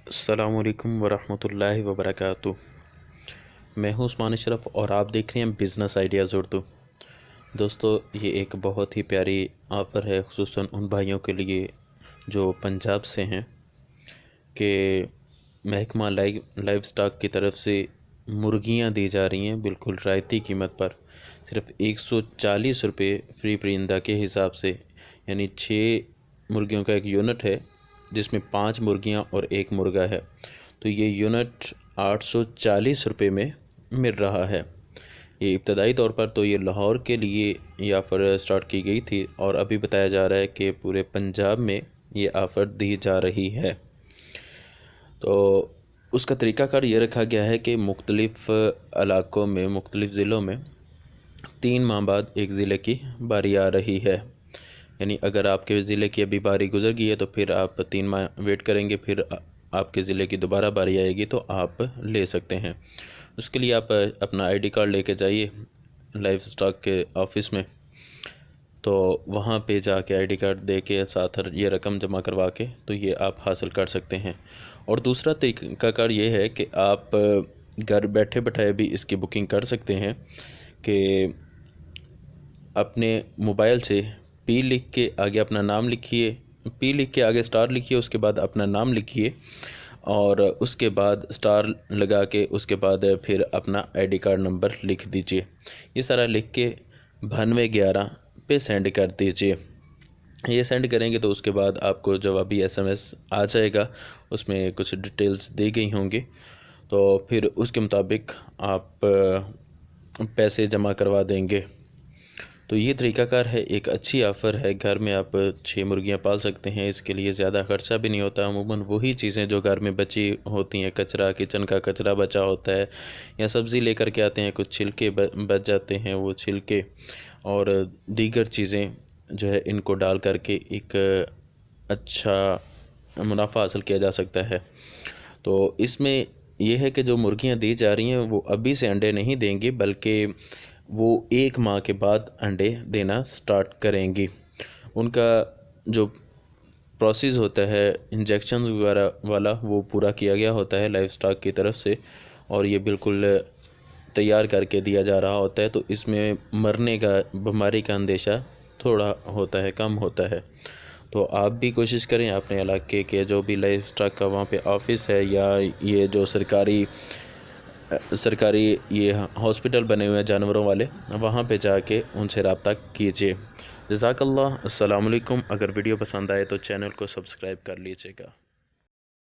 अस्सलामुअलैकुम वरहमतुल्लाहि वबरकातुह। मैं हूं उस्मान अशरफ और आप देख रहे हैं बिज़नेस आइडियाज़ उर्दू। दोस्तों, ये एक बहुत ही प्यारी ऑफ़र है खुसूसन उन भाइयों के लिए जो पंजाब से हैं कि महकमा लाइव स्टॉक की तरफ से मुर्गियां दी जा रही हैं बिल्कुल रायती कीमत पर, सिर्फ 140 रुपये फ्री परिंदा के हिसाब से। यानी 6 मुर्गियों का एक यूनिट है जिसमें 5 मुर्गियां और 1 मुर्गा है, तो ये यूनिट 840 रुपये में मिल रहा है। ये इब्तदाई तौर पर तो ये लाहौर के लिए ये ऑफ़र स्टार्ट की गई थी और अभी बताया जा रहा है कि पूरे पंजाब में ये ऑफ़र दी जा रही है। तो उसका तरीक़ाकार ये रखा गया है कि मुख्तलिफ़ इलाक़ों में, मुख्तलिफ़ ज़िलों में 3 माह बाद एक ज़िले की बारी आ रही है। यानी अगर आपके ज़िले की अभी बारी गुजर गई है तो फिर आप 3 माह वेट करेंगे, फिर आपके ज़िले की दोबारा बारी आएगी तो आप ले सकते हैं। उसके लिए आप अपना आईडी कार्ड लेके जाइए लाइव स्टॉक के ऑफ़िस में, तो वहाँ पे जाके आईडी कार्ड दे के साथ ये रकम जमा करवा के तो ये आप हासिल कर सकते हैं। और दूसरा तरीक़ाकार ये है कि आप घर बैठे बैठाए भी इसकी बुकिंग कर सकते हैं कि अपने मोबाइल से पी लिख के आगे अपना नाम लिखिए, पी लिख के आगे स्टार लिखिए, उसके बाद अपना नाम लिखिए और उसके बाद स्टार लगा के उसके बाद फिर अपना आईडी कार्ड नंबर लिख दीजिए। ये सारा लिख के 9211 पे सेंड कर दीजिए। ये सेंड करेंगे तो उसके बाद आपको जवाबी SMS आ जाएगा, उसमें कुछ डिटेल्स दी गई होंगी, तो फिर उसके मुताबिक आप पैसे जमा करवा देंगे। तो ये तरीक़ाकार है, एक अच्छी ऑफ़र है। घर में आप 6 मुर्गियाँ पाल सकते हैं, इसके लिए ज़्यादा ख़र्चा भी नहीं होता। अमूमन वही चीज़ें जो घर में बची होती हैं, कचरा, किचन का कचरा बचा होता है या सब्ज़ी लेकर के आते हैं, कुछ छिलके बच जाते हैं, वो छिलके और दीगर चीज़ें जो है इनको डाल करके एक अच्छा मुनाफा हासिल किया जा सकता है। तो इसमें यह है कि जो मुर्गियाँ दी जा रही हैं वो अभी से अंडे नहीं देंगी, बल्कि वो 1 माह के बाद अंडे देना स्टार्ट करेंगी। उनका जो प्रोसेस होता है इंजेक्शंस वगैरह वाला, वो पूरा किया गया होता है लाइव स्टॉक की तरफ से और ये बिल्कुल तैयार करके दिया जा रहा होता है। तो इसमें मरने का, बीमारी का अंदेशा थोड़ा होता है, कम होता है। तो आप भी कोशिश करें अपने इलाके के जो भी लाइव स्टॉक का वहाँ पे ऑफ़िस है या ये जो सरकारी ये हॉस्पिटल बने हुए हैं जानवरों वाले, वहाँ पे जाके उनसे रब्ता कीजिए। जज़ाकल्लाह। अस्सलाम वालेकुम। अगर वीडियो पसंद आए तो चैनल को सब्सक्राइब कर लीजिएगा।